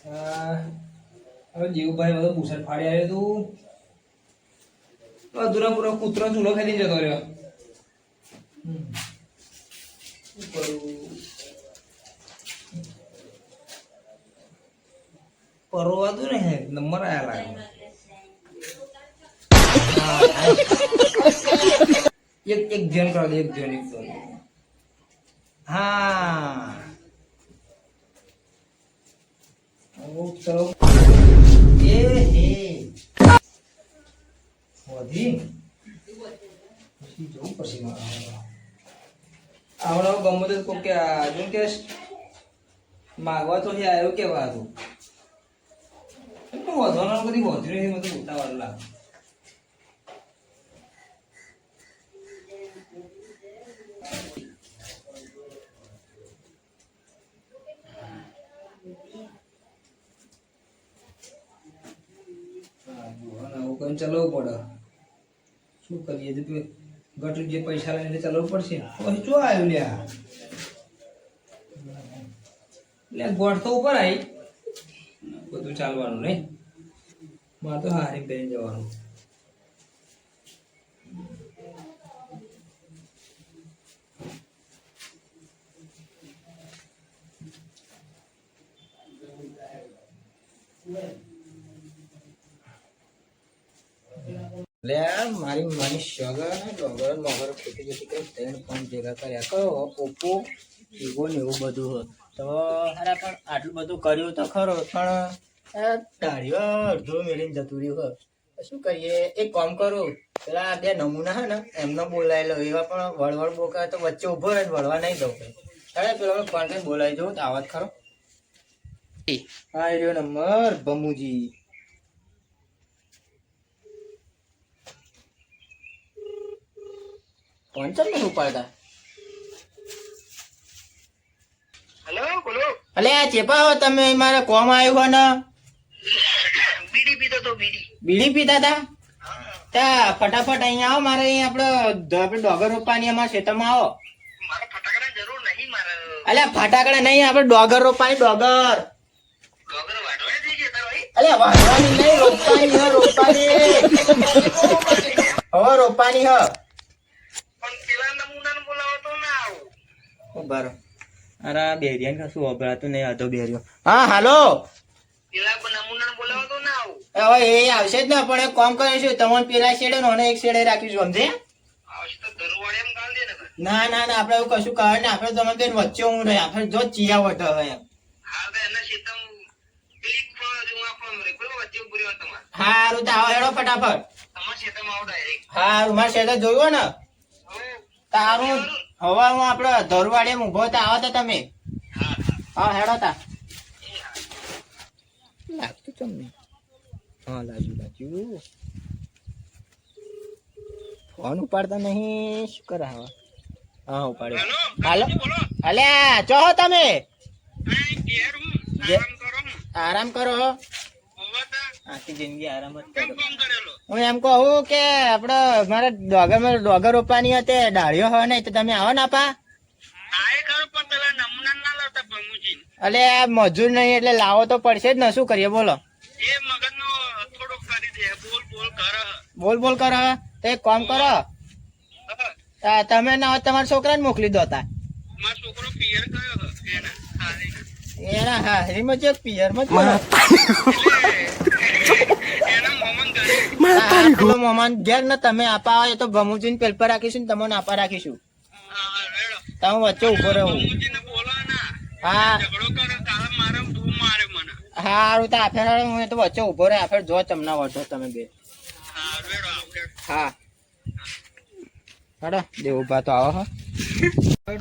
હવે જીવભાઈ બધો બુસટ ફાડી આવ્યો તું અધૂરા પૂરો કૂતરો ચૂલો ખાઈ જતો રહ્યો. શું કરું? પરવા તું ને નંબર આયા લાગે. એક જણ કરો દે, એક જણ. હા ચલો એ હે વધી પછી જવું પછી આવડો ગમો તો કોક કે આજુ કે માગવા તો આવ્યો કેવા હતું એટલું વધવાનું બધી વધ્યું નથી. મને મોટા વાર લાગે. ચલાવવું પડે. શું કરીએ ગટુ જે પૈસા લઈને ચલાવવું પડશે. પછી શું આવ્યું લ્યા લે ગોઠ તો ઉપર આવી બધું ચાલવાનું નહીં. મારે તો હારી બેન જવાનું. લે મારી માની સગા ને ડોગર મોગર ખેતી જતી કઈ ત્રણ પાંચ ભેગા કર્યા કરો પોપો એવો ને એવું બધું હોય તો અરે પણ આટલું બધું કર્યું તો ખરો પણ ધારીઓ અડધો મેળીને જતું રહ્યું હોય. શું કરીએ? એક કામ કરું, પેલા બે નમૂના હે ને એમનો બોલાવી લો. એવા પણ વળવળ બોકા તો વચ્ચે ઉભો રહે વળવા નહીં દઉં. અરે પેલો ફોન કઈ બોલાવી દઉં તો આવત ખરો. હા એ રહ્યો નંબર ભમુજી. પંચમ ને ઉપાડતા. હેલો બોલો. અલે આ ચેપા તમે મારે કોમ આવ્યું હોય ને બીડી પીતો તો બીડી પીતા હતા તા ફટાફટ અહીંયા આવો. મારે અહીંયા આપડે ડોગર રોપવાની અમારા ખેતરમાં આવો. મારે ફટાકડા જરૂર નહીં. મારે અલે ફટાકડા નહીં, આપડે ડોગર રોપવાની. ડોગર ડોગર વાઢવાય થઈ ગયા તારો ભાઈ. અલે વાઢવાની નહીં, રોપવાની હ રોપવાની. હવે રોપવાની હ. પણ પેલા નમૂનાને બોલાવો તો ના આવું. બરો અરે બેરિયા કશું વભરાતું નહીં. હતો બેરિયો. હા હાલો. પેલા નમૂનાને બોલાવો તો ના આવું. હવે એ આવશે જ ને, પણ એક કામ કરીશું, તમને પેલા શેડે ને એક શેડે રાખીશું. સમજે? આવશે તો ધરુવાડે એમ ગાળ દે ને. ના ના ના આપડે એવું કશું કહે ને. આપડે તમે બેન વચ્ચે હું રહે. આપડે જો ચિયાવટ હવે એમ. હા તો એના શેતમ ક્લિક ફોન રે કોઈ વચ્ચે ઉભી રહેવાનું તમારે. હારું તો આવો હેડો ફટાફટ. તમારા શેતમ આવો ડાયરેક્ટ. હારું મારે શેડે જોયું ને તારું. હવે હું આપડે ધરવાડે ઉભો તો આવો તો તમે. હા હેડો તા. લાગતું તમને? હા લાગ્યું. ફોન ઉપાડતા નહીં. શું કરે હવે? હા ઉપાડ્યો. હાલો અલ્યા ચો તમે આરામ કરો. આખી જિંદગી આરામ જ કરો. હું એમ કહું કે આપડે મારે ડોગર રોપવાની હતી. ડાળીઓ હોય નહીં તો તમે આવો ને આપા. અલે આ મજૂર નહીં એટલે લાવો તો પડશે જ ને. શું કરીએ બોલો? બોલ બોલ કરો. તો એક કામ કરો, તમે ના હોય તમારા છોકરાને મોકલી દો. તા એના હારીમાં છે પિયરમાં મોમાન ઘેર ને તમે આપા હોય તો ભમુજીને પેલ પર રાખીશું ને તમને આપા રાખીશું. તમે વચ્ચે ઉભો રહું. હા હારું તો આફેર હું તો વચ્ચે ઉભો રહે. આફેર જો ચમના વઢો તમે બે. હા હેડો દેવ ઉભા તો આવો.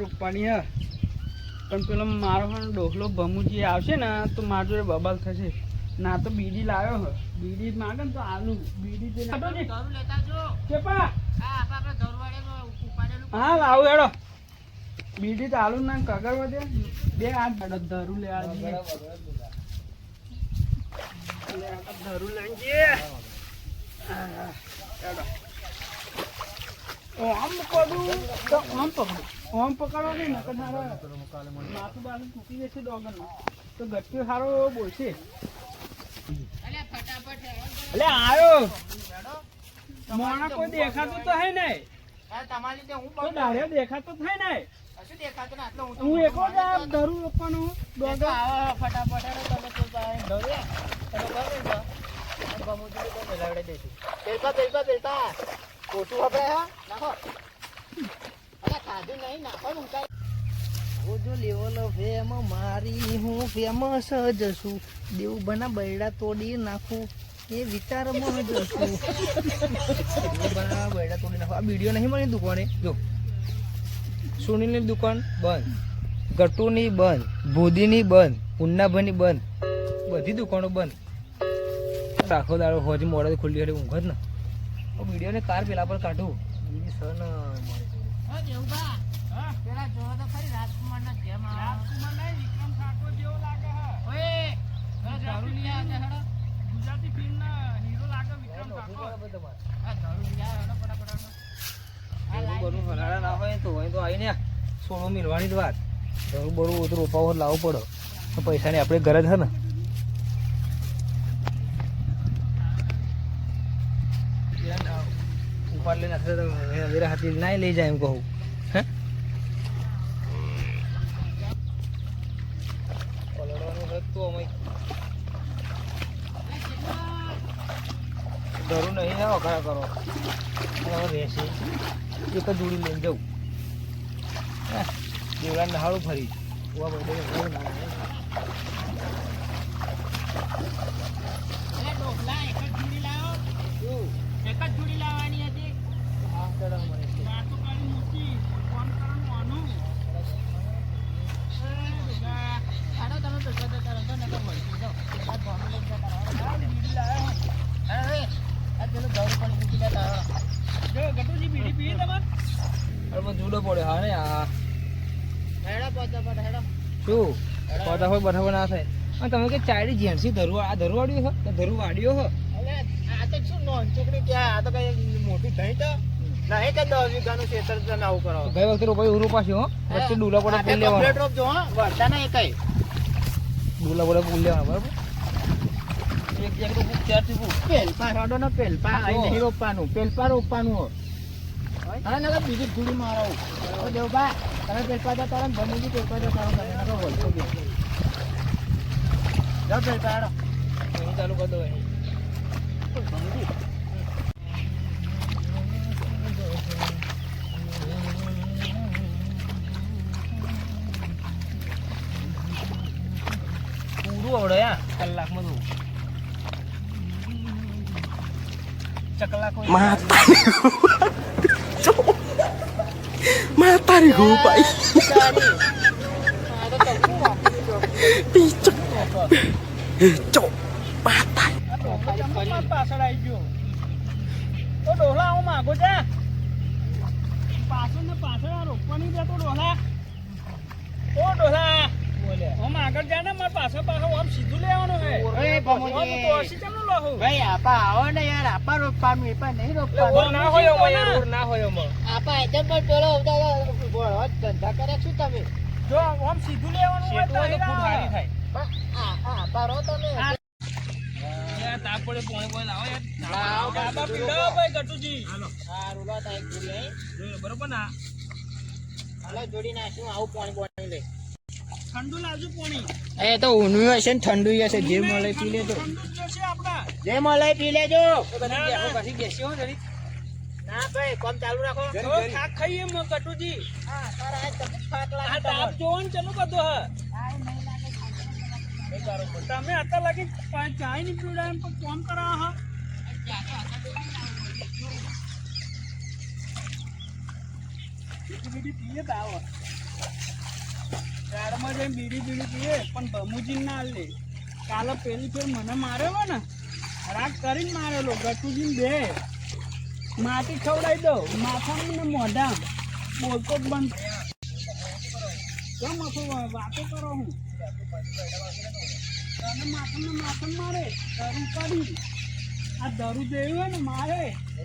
રૂપાણી હે પણ પેલો મારો ડોકલો ભમુજી આવશે ને તો મારા જોડે બબાલ થશે. ના તો બીડી લાવ્યો હે. બીડી માંગે ને તો આલુ બીડી હા લાવું હેડો. બીડી તો આલુ ના કગર વધે બે આ ધરું લે ધરું લઈ જઈએ. આમ પકડું તો આમ પકડું આમ પકડવા નહીં ને માથું બાથું તૂટી જશે ડોગરનું તો ગટ્ટી સારો એવો બોલશે એટલે આવ્યો મોણા કોઈ દેખાતું તો હે ને કોઈ દાડ્યો દેખાતો થાય ને હું એકલો જ આ ધરું રોપવાનું ડોગર મારી હું ફેમસ જશું દેવ બના બૈડા તોડી નાખું એ વિચારમાં જશું બના બૈડા તોડી નાખું આ વિડીયો નહીં મળી દુકાને જો સુનિલની દુકાન બંધ, ગટુની બંધ, ભૂદીની બંધ, ઉન્નાભાઈની બંધ, બધી દુકાનો બંધ. આખો દાડો હોજી મોડે ખુલ્લી હતી ઊંઘ જ ને વિડીયો ને કાર પેલા પર કાઢું ના હોય તો આવીને સોનું મિલવાની જ વાત બરું બધું રોપાવો લાવવો પડે પૈસા ને આપણે ઘરે જ હે ને ઉપાડ લઈને મેરા હાથી ના લઈ જાય એમ કહું હે ધરું નહીં ને વખરા કરો રહેશે એક જ જોડી લઈને જવું દેવડા નહાળું ફરી જુદો પડે હા ને આ શું ફટાફટ બરાબર ના થાય અને તમે કે ચાયડી જેન્સી ધરું આ ધરું વાળ્યું છે ધરું વાળ્યો હો આ તો શું નોન છોકરી ક્યાં આ તો કઈ મોટી થઈ તો નહીં કે 10 વીઘાનું ખેતર જ આવું કરો ગઈ વખતે રોપાયું રોપાશું હો વચ્ચે ડૂલા પડે પુલ લેવાનો રોપ જો હા વરતા ના એકઈ ડૂલા પડે પુલ લેવાનો બરાબર એક જગ્યાએ તો ચાર થી પેલપા રોડો નો પેલપા આઈ નહીં રોપવાનું પેલપા રોપવાનું હો હા ના બીજી ધૂળી મારો ઓ દેવબા તમે પેલપા જા તારા ભમુજી પેલપા જા તારા મને ના બોલતો બે જાવ પેલપા આડો અહીં ચાલુ કરી દો પૂરું આવડે યા કલાકમાં તો ચકલાકો Matarik ko pa. Picok. Cok. Patay. પાછળ આવી ગયો તો ડોહલા હું માગો છે પાછળ ને પાછળ આ રોપવાની છે તો ડોહલા ઓ ડોહલા બોલે હું આગળ જા ને મારે પાછળ આમ સીધું લેવાનું હે ઓય ભમુજી તો હસી કેમ નું લહું ભાઈ આપા આવો ને યાર આપા રોપવાનું એ પણ નહીં રોપવાનું ના હોય યાર ના હોય આપા એકદમ પણ પેલો બોલો ધંધા કરે શું તમે જો આમ સીધું લેવાનું હોય તો ખૂબ સારી થાય આપા રો તમે યાર તાપ પડે પોણી પોણી લાવો યાર લાવ બાબા પીડાવો ભાઈ ગટુજી હા રૂલા તા એક જોડી અહીં બરોબર ના હાલો જોડી નાખ્યું આવું પાણી લે ઠંડુ લાવજો પાણી એ તો ઊનું હશે ને ઠંડુ હશે જે મળે પી લેજો ઠંડુ જ જોશે આપડા જે મળે પી લેજો પછી બેસી હો જરી ના ભાઈ કામ ચાલુ રાખો તો ખાક ખાઈએ મ ગટુજી હા તારા આજ તકલીફ થાક આ લાગે તાપ જોવો ને ચલો બધો તમે અત્યાર લાગી ચાય ની પીવડા એમ પણ કોમ કરાવો હા બીડી પીએ દાવો ઝાડમાં જઈને બીડી પીએ પણ ભમુજી ના લે કાલે પેલી ફેર મને માર્યો ને રાગ કરીને મારેલો ગટુજી બે માટી ખવડાવી દો માથામાં ને મોઢા બોલતો જ બંધ કેમ વાતો કરો હું તને માથામાં મારે દરું કાઢી આ દરું જેવું હોય ને મારે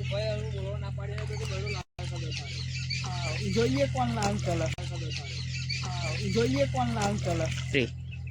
ભાઈ બોલો ના પાડી તો બડો લાવ જોઈએ કોણ લાલ કલર જોઈએ કોણ લાલ કલર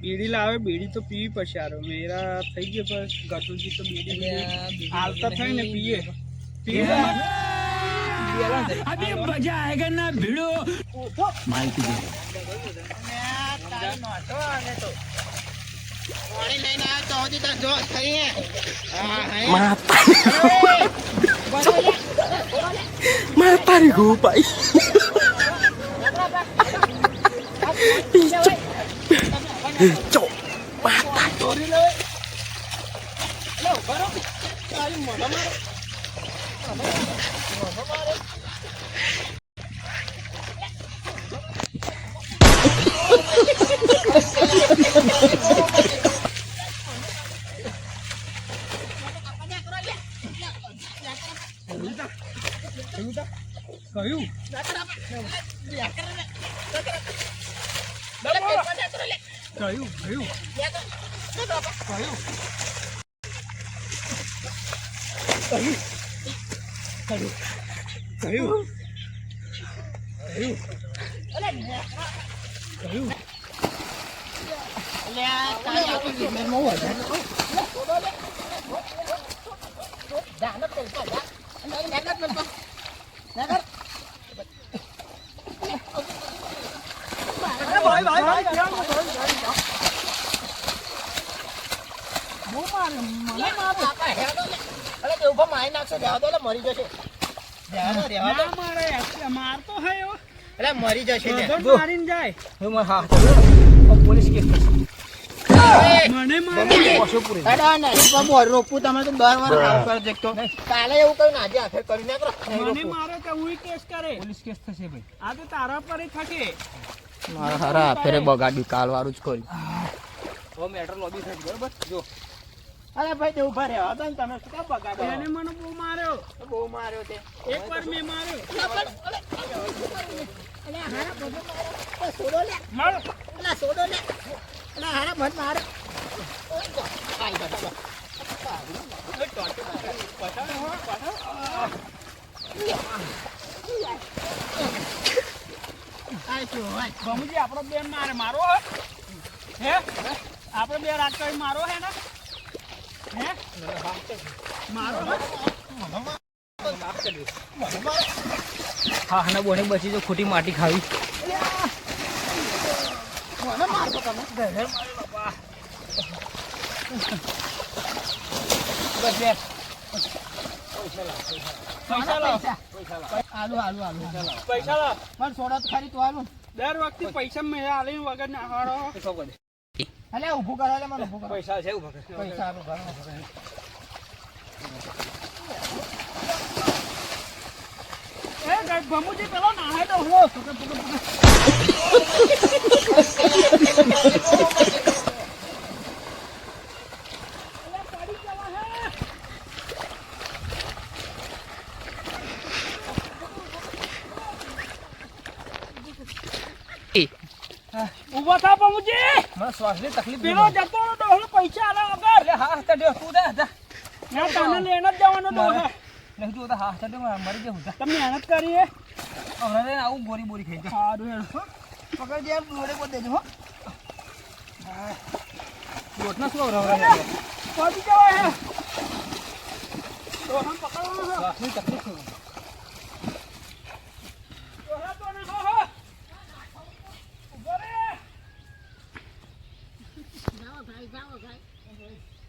બીડી લાવે બીડી તો પીવી પડશે યાર મેરા થઈ ગયો પર ગટુજી તો બીડી હાલતા થઈ ને પીએ અભી મજા આયેગા ના ભીડો માલતી દે પાણી લઈને આવ્યો તો હજી તો જો થઈ Matarik upay. Cok, matarik. કયું મારતો હયો મરી જશે મારીને જાય પોલીસ કેસ મને મારે રોપું તમે તો 10 વાર હાવ કરી દેખતો કાલે એવું કઈ આજે હાથે કરી નાખો મને મારે તો હું કેસ કરે પોલીસ કેસ થશે ભાઈ આ તો તારા પર થકે મારા હારા ફેરે બગાડ્યું કાલ વાળું જ કર્યું ઓ મેટર લોબી થઈ બરોબર જો અરે ભાઈ તે ઉભા રહ્યો હતા ને તમે શું કામ બગાડો એને મને બહુ માર્યો તે એકવાર મેં માર્યો છોડો લે માર છોડો લે હારા મત મારે બમુજી આપણો બેન મારે મારો હે આપણે બે રાત કરી મારો હે ને હે મારો હા હા બોને બચી જો ખોટી માટી ખાવી પૈસા લો પણ છોડો તો ખરી તો આલું દર વખતે પૈસા મેં આલી વગર ના હાડો અલે ઊભું કરો લે મને ઊભું કરો પૈસા છે ઉભા પૈસા આપો ઘર એ ભમુજી પેલો નાહે તો હો ઉભા થા ભમુજી મને શ્વાસની તકલીફ પેલો જતો ડોહલો પૈસા આલા વગર હા હા તું દે જા ના તને લેણ જ જવાનો ડોહે નહીં તું હા તું મરી જવું તમે મહેનત કરી હે હમણાં આવું બોરી બોરી ખાઈ જા સારું હેડ પકડ દે બોરે બોર દેજો હો રોટના શું પહોંચી જવાય હે ડોહા પકડવાનો છે શ્વાસની તકલીફ છે ડોહા તો ને હો ઉભો રે જાઓ ભાઈ